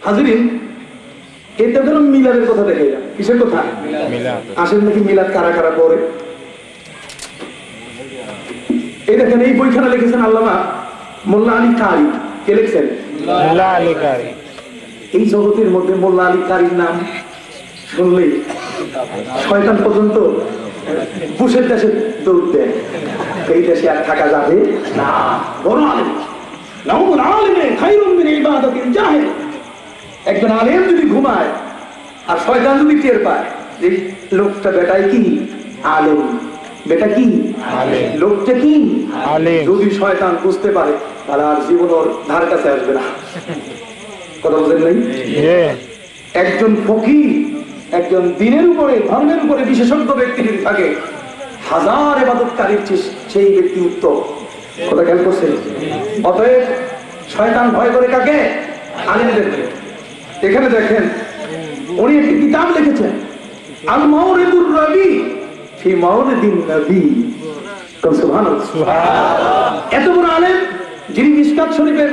হাজিরিন, এটা ধরো মিলাদের কথা দেখে যান। কিসের কথা? আসেন নাকি মিলাদ কারা কারা পড়ে? এই দেখেন, এই বইখানা লিখেছেন আল্লামা মোল্লা আলী কারি। কে লিখছেন? মোল্লা আলী কারি। এই জগতের মধ্যে মোল্লা আলী কারির নাম শুনলেই শয়তান পর্যন্ত বুশের দেশে দৌড় দেয়। এই দেশে আর থাকা যাবে না। বড় আলেম, নাউমুল আলিমে খায়রুম মিন ইবাদাতিল জাহিল। একজন আলেম যদি ঘুমায় আর শয়তান যদি টের পায় যে লোকটা বেটায় কি আলেম, বেটা কি আলেম, লোকটা কি আলেম, যদি শয়তান বুঝতে পারে তাহলে আর জীবন ওর ধার কাছে আসবে না। কথা বুঝেন নাই? একজন ফকির, একজন দিনের উপরে ধর্মের উপরে বিশেষজ্ঞ ব্যক্তি যদি থাকে, হাজার ইবাদতকারীর সেই ব্যক্তি উত্তম। কথা খেয়াল করছেন? অতএব শয়তান ভয় করে কাকে? আলেমদেরকে। এখানে দেখেন, উনি একটি কিতাব লিখেছেন, আল মাওরিদুর রবি ফি মাওলিদিন নবী। সুবহানাল্লাহ। এত বড় আলেম, যিনি মিশকাত শরীফের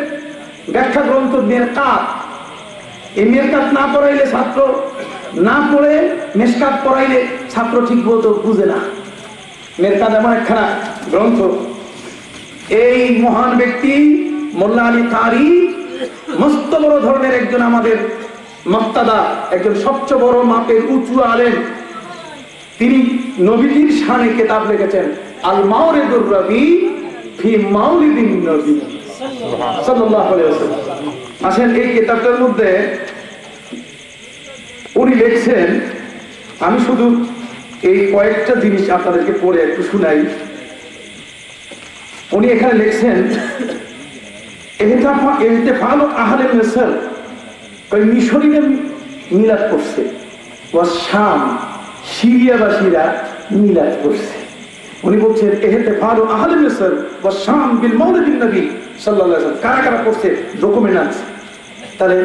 ব্যাখ্যা গ্রন্থ মেরকাত, এই মেরকাত না পড়াইলে ছাত্র, না পড়ে মিশকাত পড়াইলে ছাত্র ঠিক বলতো বুঝে না। মেরকাত এমন একখানা গ্রন্থ। এই মহান ব্যক্তি মোল্লা আলী কারি মস্ত বড় ধরনের একজন আমাদের মুক্তাদা, একজন সবচেয়ে বড় মাপের উঁচু আলেম। তিনি নবীজির শানে কিতাব লিখেছেন, আল মাওরিদুর রবি ফি মাওলিদিন নবী সাল্লাল্লাহু আলাইহি ওয়াসাল্লাম। আসেন, এই কিতাবটার মধ্যে উনি লিখছেন, আমি শুধু এই কয়েকটা জিনিস আপনাদেরকে পড়ে একটু শুনাই। উনি এখানে লিখছেন, ইহতিফালু আহলে মিসর, ওই মিশরীরা মিলাদ করছে, ওয়া শাম, সিরিয়াবাসীরা মিলাদ করছে। উনি বলছেন ইহতিফালু আহলে মিসর ওয়া শাম বিল মাওলিদিন নবী সাল্লাল্লাহু আলাইহি ওয়াসাল্লাম। কারা কারা করছে ডকুমেন্ট আছে। তাহলে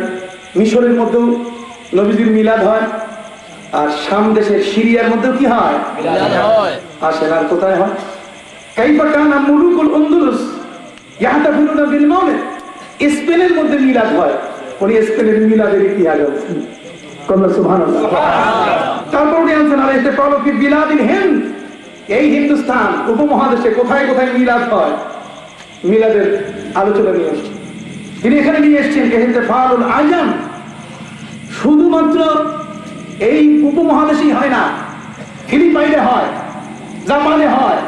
মিশরের মধ্যেও নবীজির মিলাদ হয়, আর শাম দেশের সিরিয়ার মধ্যেও কি হয়? মিলাদ হয়। আসেন, আর কোথায় হয়? কাইফা কানা মুলুকুল আন্দালুস ইয়াহতাফিলুনা বিল মাওলিদ। স্পেনের মধ্যে মিলাদ হয়। উনি স্পেনের মিলাদের ইতিহাস আছে। সুবহানাল্লাহ। তারপর উনি আনছেন আর ইহতিফালু ফি বিলাদিল হিন্দ, এই হিন্দুস্তান উপমহাদেশে কোথায় কোথায় মিলাদ হয়, মিলাদের আলোচনা নিয়ে আসছেন। তিনি এখানে নিয়ে এসছেন ইহতিফালুল আজম, শুধুমাত্র এই উপমহাদেশেই হয় না, ফিলিপাইনে হয়, জাপানে হয়,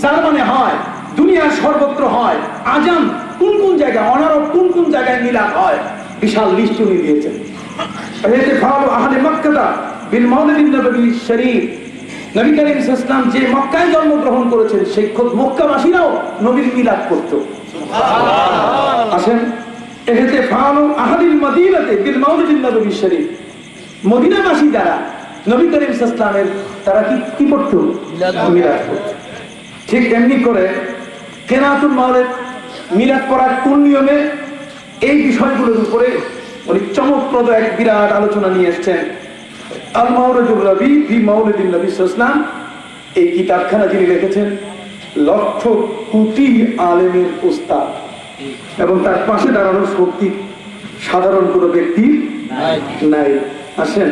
জার্মানে হয়, দুনিয়ার সর্বত্র হয়। আজম কোন কোন জায়গায়, অনারব কোন কোন জায়গায় মিলাদ হয়, বিশাল লিস্ট উনি দিয়েছেন। ইহতিফালু আহলে মক্কা বিল মাওলিদিন নবী শরীফ, নবী করিম সাল্লাল্লাহু আলাইহি ওয়াসাল্লাম যে মক্কায় জন্মগ্রহণ করেছেন সেই খোদ মক্কাবাসীরাও নবীর মিলাদ করত। সুবহানাল্লাহ। আসেন, ইহতিফালু আহলিল মদিনাতে বিল মাওলিদিন নবী শরীফ, মদিনাবাসী যারা নবী করিম সাল্লাল্লাহু আলাইহি ওয়াসাল্লামের, তারা কি করত? মিলাদ করত। ঠিক এমনি করে কেরাতুল মাওলিদ, মিলাদ পড়ার কোন নিয়মে, এই বিষয়গুলোর উপরে উনি চমকপ্রদ এক বিরাট আলোচনা নিয়ে এসেছেন। আল মাওরিদুর রবি ফি মাওলিদিন নবী সাল্লাল্লাহু আলাইহি ওয়াসাল্লাম, এই কিতাবখানা যিনি লিখেছেন লক্ষ কোটি আলেমের উস্তাদ, এবং তার পাশে দাঁড়ানোর শক্তি সাধারণ কোনো ব্যক্তি নাই। আসেন,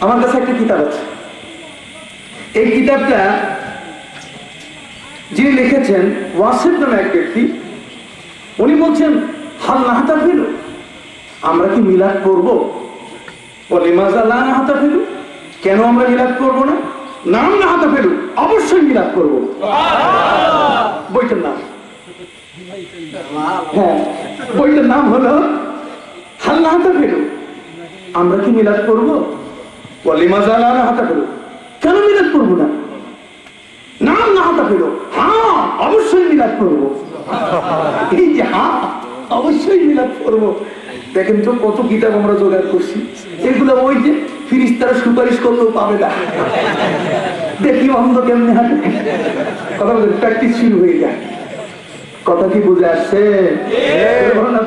আমার কাছে একটা কিতাব আছে। এই কিতাবটা যিনি লিখেছেন ওয়াসিফ নামে এক ব্যক্তি। উনি বলছেন, হাল নাহতাফিলু, আমরা কি মিলাদ করবো? লিমাযা লা নাহতাফিলু, কেন আমরা মিলাদ করবো না? নাম নাহতাফিলু, অবশ্যই মিলাদ করবো। বইটার নাম, হ্যাঁ, বইটার নাম হলো হাল নাহতাফিলু, আমরা কি মিলাদ করবো? লিমাযা লা নাহতাফিলু, কেন মিলাদ করবো না? নাম নাহতাফিলু, হ্যাঁ অবশ্যই মিলাদ করবো। এই যে হ্যাঁ অবশ্যই মিলাদ করবো, দেখেন তো কত কিতাব আমরা জোগাড় করছি। এগুলো ওই যে ফিরিস্তারা সুপারিশ করলেও পাবে না। দেখি অন্ধ কেমনে হাঁটে, কথা বলে প্র্যাকটিস শুরু হয়ে যায়। কথা কি বুঝে আসছে?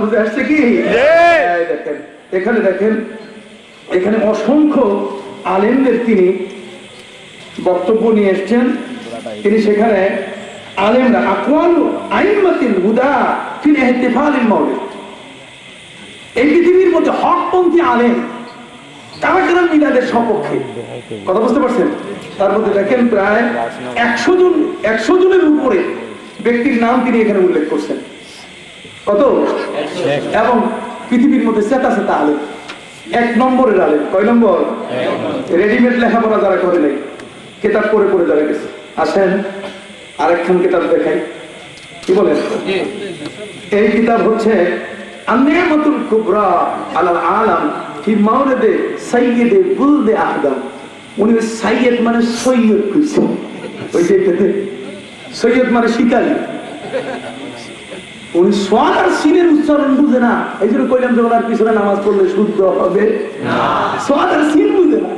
বুঝে আসছে কি? দেখেন এখানে, দেখেন এখানে অসংখ্য আলেমদের তিনি বক্তব্য নিয়ে এসছেন। তিনি সেখানে আলেমরা আকওয়ালু আইম্মাতিল হুদা ফি ইহতিফালিল মাওলিদ, এই পৃথিবীর মধ্যে হকপন্থী আলেম কারা কারা মিলাদের সপক্ষে, কথা বুঝতে পারছেন? তার মধ্যে দেখেন প্রায় 100 জনের উপরে ব্যক্তির নাম তিনি এখানে উল্লেখ করছেন। কত? এবং পৃথিবীর মধ্যে চেতা আলেম, 1 নম্বরের আলেম। কয় নম্বর? রেডিমেড লেখাপড়া যারা করে নাই, কিতাব পড়ে পড়ে যারা গেছে। আসেন আরেকখান কিতাব দেখাই, কি বলেন? এই কিতাব হচ্ছে আন-নি'মাতুল কুবরা আলাল আলাম ফি মাওলিদে সাইয়্যিদে বুলদে আদম। উনি সাইয়্যিদ মানে সৈয়দ কইছেন, ওই যে সৈয়দ মানে শিকারী। উনি সোয়াদ আর সিনের উচ্চারণ বুঝে না, এই জন্য কইলাম যে ওনার পিছনে নামাজ পড়লে শুদ্ধ হবে না। সোয়াদ আর সিন বুঝে না,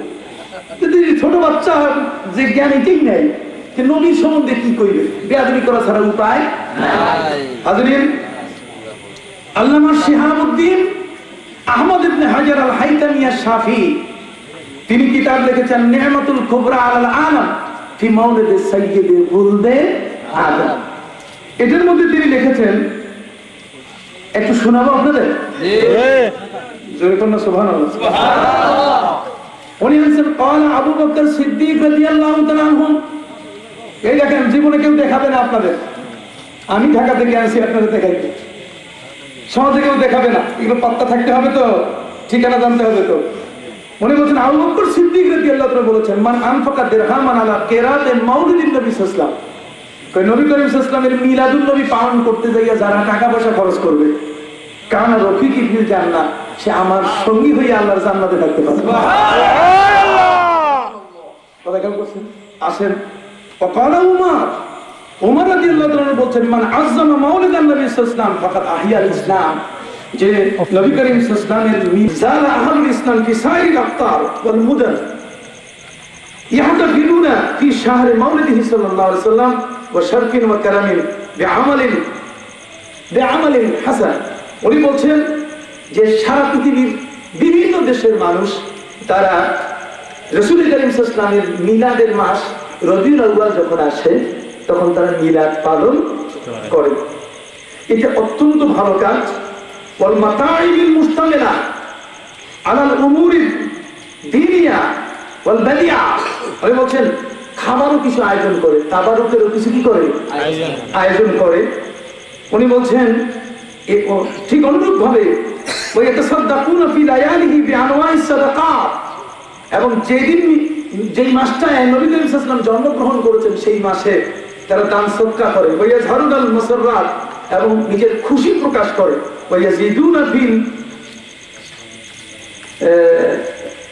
ছোট বাচ্চা যে জ্ঞান এটাই নেই যে নবীর সম্বন্ধে কি কইবে, বেয়াদবি করা ছাড়া উপায় নাই। হাজরিন, আল্লামা শিহাবুদ্দিন আহমদ ইবনে হাজার আল হাইতামি আশ-শাফি তিনি কিতাব লিখেছেন নি'মাতুল কুবরা আলাল আলাম ফি মাওলিদে সাইয়্যিদে বুলদে আদম। এটার মধ্যে তিনি লিখেছেন, একটু শোনাবো আপনাদের? জোরে করুন সুবহানাল্লাহ। উনি বলেন ক্বালা আবু বকর সিদ্দিক রাদিয়াল্লাহু তাআলা আনহু। এই দেখেন, জীবনে কেউ দেখাবে না আপনাদের, আমি ঢাকা থেকে আসি আপনাদের দেখাইতে, সমাজে কেউ দেখাবে না। এগুলো পাত্তা থাকতে হবে তো, ঠিকানা জানতে হবে তো। উনি বলছেন আবু বকর সিদ্দিক রাদিয়াল্লাহু তাআলা বলেছেন মান আনফাকা দিরহামান আলা কিরাতে মাউলিদিন নবী সাল্লাল্লাহু আলাইহি ওয়াসাল্লাম। কই নবী করিম সাল্লাল্লাহু আলাইহি ওয়াসাল্লামের মিলাদুন নবী পালন করতে যাইয়া যারা টাকা পয়সা খরচ করবে, কানা রফিকি ফিল জান্নাহ, সে আমার সঙ্গী হয়ে আল্লাহর জান্নাতে থাকতে পারবে। সুবহানাল্লাহ। কথা কেমন করছেন? আসেন ওয়াকালা উমর রাদিয়াল্লাহু তাআলা বলছেন মান আযযামা মাউলিদান নবী সাল্লাল্লাহু আলাইহি ওয়াসাল্লাম ফাকাদ আহইয়াল ইসলাম। যে নবী করিম সাল্লাল্লাহু আলাইহি ওয়াসাল্লামের মিজাল আহলুল ইসলাম ফি সাইরিল আফতার ওয়াল মুদান ইয়াহতাফিলুনা ফি শাহরি মাউলিদিহি সাল্লাল্লাহু আলাইহি ওয়াসাল্লাম ওয়া শারফিন ওয়া কারামিন বিআমালিন হাসান। উনি বলছেন যে সারা পৃথিবীর বিভিন্ন দেশের মানুষ তারা রাসূল করিম সাল্লাল্লাহু আলাইহি ওয়াসাল্লামের মিলাদের মাস রবিউল আউয়াল যখন আসে তখন তারা মিলাদ পালন করে। এটা অত্যন্ত ভালো কাজ। ওয়াল মাতাইবিল মুস্তামিলা আলাল উমুরি দীনিয়া ওয়াল বাদিয়া। উনি বলছেন খাবারও কিছু আয়োজন করে, তাবারুকেরও কিছু কি করে আয়োজন করে। উনি বলছেন ঠিক অনুরূপ ভাবে ওই ইয়াতাসাদদাকুনা ফি লায়ালিহি বিআনওয়াইস সাদাকাত, এবং যেই মাসটায় নবী করিম সাল্লাল্লাহু আলাইহি ওয়াসাল্লাম জন্মগ্রহণ করেছেন সেই মাসে তারা দান সদকা করে। ওয়াইয়াজহারুনাল মুসাররাত, এবং নিজের খুশি প্রকাশ করে। ওয়াইয়াজিদুনা ফিল,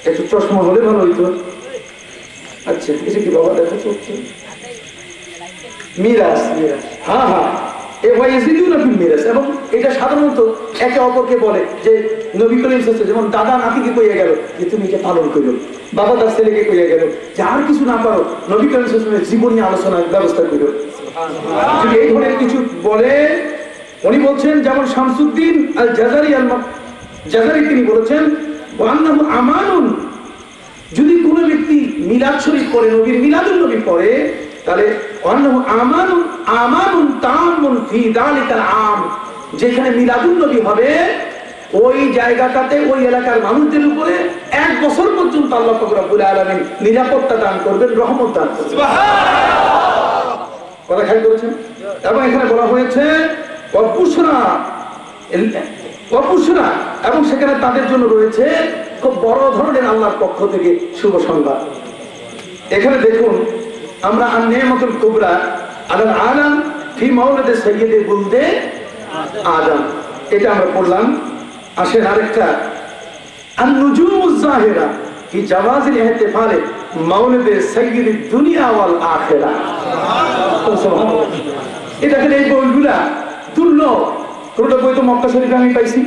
একটু চশমা হলে ভালো হইতো। আচ্ছা এটা কি বাবা দেখো চলছে মিরাস, হ্যাঁ হ্যাঁ, এবং এটা সাধারণত একে অপরকে বলে যে নবী করিম সাল্লাল্লাহু আলাইহি ওয়াসাল্লাম যেমন দাদা নাতিকে কইয়া গেল যে তুমি এটা পালন করো, বাবা তার ছেলেকে কইয়া গেল যে আর কিছু না পারো নবী করিম সাল্লাল্লাহু আলাইহি ওয়াসাল্লামের জীবনী আলোচনার ব্যবস্থা করো। যদি এই ধরনের কিছু বলে, উনি বলছেন যেমন শামসুদ্দিন আল জাজারি তিনি বলেছেন ওয়ান্নাহু আমানুন, যদি কোনো ব্যক্তি মিলাদ শরীফ করে, নবীর মিলাদুন নবী পড়ে, তাহলে ওয়ান্নাহু আমানুন তামুন ফি যালিকাল আম, যেখানে মিলাদুন নবী হবে ওই জায়গাটাতে ওই এলাকার মানুষদের উপরে 1 বছর পর্যন্ত আল্লাহ পাক রব্বুল আলামিন নিরাপত্তা দান করবেন, রহমত দান করবেন। সুবহানাল্লাহ। কথা খেয়াল করেছেন? এবং এখানে বলা হয়েছে ওয়াপুশরা, এবং সেখানে তাদের জন্য রয়েছে খুব বড় ধরনের আল্লাহর পক্ষ থেকে শুভ সংবাদ। এখানে দেখুন আমরা আন-নি'মাতুল কুবরা আলাল আলাম ফি মাওলিদে সাইয়্যিদে বুলদে আদম, এটা আমরা পড়লাম। আসেন আরেকটা আন-নুজুমুজ জাহিরা ফি জাওয়াজিল ইহতিফালে মাওলিদে সাইয়্যিদিদ দুনিয়া ওয়াল আখিরা। সুবহানাল্লাহ। এটা এখানে এই বইগুলা দুর্লভ, কোনটা বই তো মক্কা শরীফে আমি পাইছি,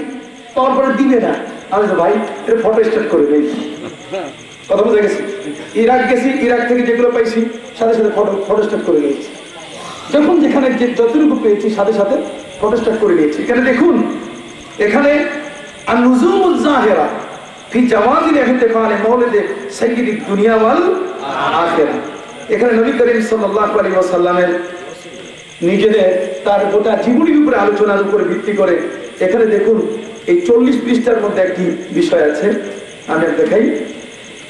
তারপরে দিবে না। আমি তো ভাই এটা ফটো স্টার্ট করে দেই, কথা বুঝে গেছি। ইরাক গেছি, ইরাক থেকে যেগুলো পাইছি সাথে সাথে ফটো স্টার্ট করে নিয়েছি, যখন যেখানে যতটুকু পেয়েছি সাথে সাথে ফটো স্টার্ট করে নিয়েছি। এখানে দেখুন, এখানে আন-নুজুমুজ জাহিরা ফি জাওয়াজিল ইহতিফালে মাওলিদে সাইয়্যিদিদ দুনিয়া ওয়াল আখিরা। এখানে নবী করিম সাল্লাল্লাহু আলাইহি ওয়াসাল্লামের নিজেদের তার গোটা জীবনীর উপরে আলোচনার উপরে ভিত্তি করে এখানে দেখুন এই 40 পৃষ্ঠার মধ্যে একটি বিষয় আছে, আমি দেখাই।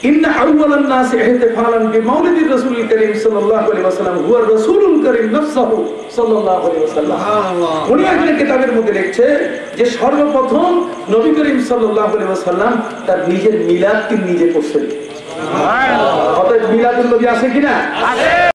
ইন্না আউওয়ালান নাস ইহতিফালান বিমাউলিদির রাসূলুল কারীম সাল্লাল্লাহু আলাইহি ওয়াসাল্লাম হুয়া রাসূলুল কারীম নাফসুহু সাল্লাল্লাহু আলাইহি ওয়াসাল্লাম। উনি এখানে কিতাবের মধ্যে লিখছে যে সর্বপ্রথম নবী করিম সাল্লাল্লাহু আলাইহি ওয়াসাল্লাম তার নিজের মিলাদকে নিজে করছেন। সুবহানাল্লাহ। অতএব মিলাদুন নবী আছে কিনা? আছে।